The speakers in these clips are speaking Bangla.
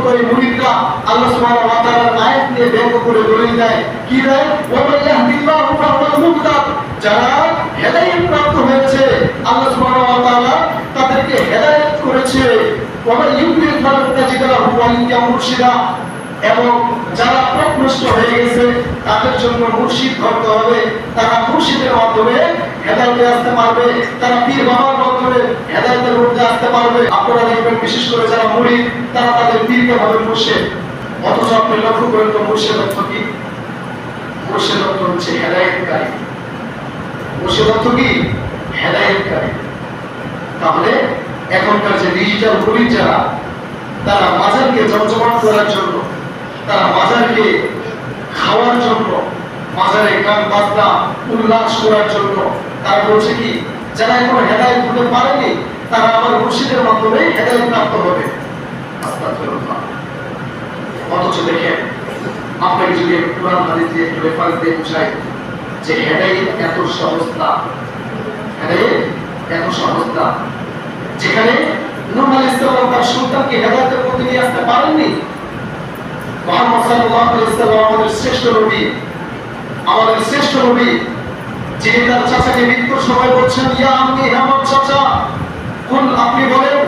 মতো এই মুরিদরা আল্লাহ সুবহানাহু ওয়া তাআলার আয়াত নিয়ে ব্যঙ্গ করে দলিল দেয়। কি দেয়? ওয়া মান ইয়াহদিল্লাহু ফাহুয়াল মুহতাদ। যারা হেদায়েত প্রাপ্ত হয়েছে, আল্লাহ সুবহানাহু ওয়া তাআলা তাদেরকে হেদায়েত করেছে। ওয়া মান ইউদ্রিল ফালান তাজিদ লাহু ওয়ালিয়্যান মুরশিদা। এবং যারা পথভ্রষ্ট হয়ে গেছে তাদের জন্য মুর্শিদ ধরতে হবে। তারা মুর্শিদের মাধ্যমে হেদায়েতে আসতে পারবে, তারা পীর বাবার মাধ্যমে হেদায়েতের মধ্যে আসতে পারবে। আপনারা দেখবেন বিশেষ করে যারা মুরিদ তারা তাদের পীরকে ভাবে মুর্শিদ, অথচ আপনি লক্ষ্য করেন তো মুর্শিদ অর্থ কি? মুর্শিদ অর্থ হচ্ছে হেদায়েতকারী। মুর্শিদ অর্থ কি? হেদায়েতকারী। তাহলে এখনকার যে ডিজিটাল মুরিদ যারা, তারা মাজারকে জমজমাট করার জন্য, তারা মাজারকে খাওয়ার জন্য, মাজারে গান বাজনা উল্লাস করার জন্য তারা বলছে কি, যারা এখনো হেদায়েত হতে পারেনি তারা আমার মুর্শিদের মাধ্যমে হেদায়েত প্রাপ্ত হবে। অথচ দেখেন, আপনাকে যদি কোরআন হাদিস দিয়ে রেফারেন্স দিয়ে বুঝাই যে হেদায়েত এত সহজ না, হেদায়েত এত সহজ না। যেখানে নূহ আলাইহিস সালাম তার সন্তানকে হেদায়েতের পথে নিয়ে আসতে পারেননি, মুহাম্মদ সাল্লাল্লাহু আলাইহি ওয়াসাল্লাম আমাদের শ্রেষ্ঠ নবী, আমাদের শ্রেষ্ঠ নবী, যিনি তার চাচাকে মৃত্যুর সময় বলছেন, ইয়া আম্মি, হে আমার চাচা, কুল, আপনি বলেন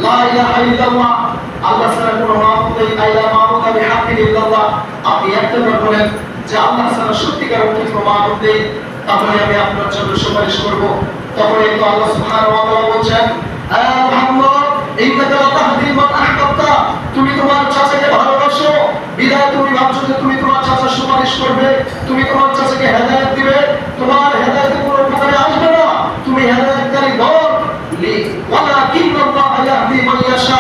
লা ইলাহা ইল্লাল্লাহ, আল্লাহ ছাড়া কোনো মাবুদ নেই, আইলা মাবুদা বিহাক্কিন ইল্লাল্লাহ। আপনি একবার বলেন যে আল্লাহ ছাড়া সত্যিকার অর্থে কোনো মাবুদ নেই, তাহলে আমি আপনার জন্য সুপারিশ করব। তখন এই তো আল্লাহ সুবহানাহু ওয়া তাআলা বলছেন, আয়া মুহাম্মদ, ইন্নাকা লা তাহদি মান আহবাবতা, তুমি তোমার চাচাকে ভালোবাসো বিধায় তুমি ভাবছো যে তুমি তোমার চাচার সুপারিশ করবে, তুমি তোমার চাচাকে হেদায়েত দিবে। তোমার হেদায়েতে কোনো উপকারে আসবে না, তুমি হেদায়েতকারী নও। ওয়ালাকিন্নাল্লাহা ইয়াহদি মান ইয়াশা,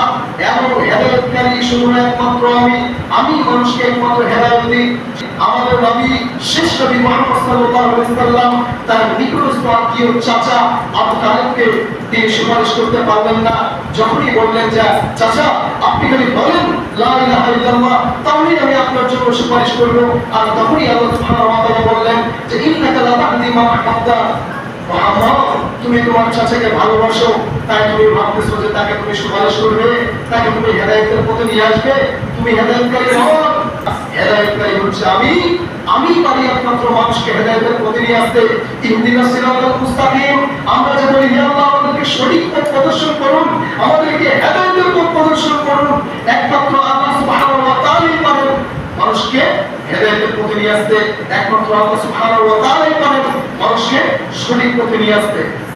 এমন হেদায়েতকারী শুধু একমাত্র আমি মানুষকে একমাত্র হেদায়েত দিই। আমাদের নবী, শেষ নবী মুহাম্মদ সাল্লাল্লাহু আলাইহি ওয়াসাল্লাম তার নিকটস্থ আত্মীয় চাচা আবু তালেবকে তিনি সুপারিশ করতে পারলেন না। যখনই বললেন যে চাচা আপনি খালি বলেন লা ইলাহা ইল্লাল্লাহ, তাহলেই আমি আপনার জন্য সুপারিশ করব। আর তখনই আল্লাহ সুবহানাহু ওয়া তাআলা বললেন যে ইন্নাকা লা তাহদি মান আহবাবতা, মুহাম্মদ তুমি তোমার চাচাকে ভালোবাসো, তাই তুমি ভাবতেছো যে তাকে তুমি সুপারিশ করবে, তাকে তুমি হেদায়েতের পথে নিয়ে আসবে। তুমি হেদায়েতকারী নও, হেদায়েতকারী হচ্ছে আমি পারি একমাত্র মানুষকে হেদায়েতের পথে নিয়ে আসতে। ইহদিনাস সিরাতাল মুস্তাকিম, আমরা যে বলি হে আল্লাহ আমাদেরকে সঠিক পথ প্রদর্শন করুন, আমাদেরকে হেদায়েতের পথ প্রদর্শন করুন, একমাত্র আল্লাহ সুবহানাহু ওয়া তাআলাই পারেন মানুষকে হেদায়েতের পথে নিয়ে আসতে। একমাত্র আল্লাহ সুবহানাহু ওয়া তাআলাই পারেন মানুষকে সঠিক পথে নিয়ে আসতে।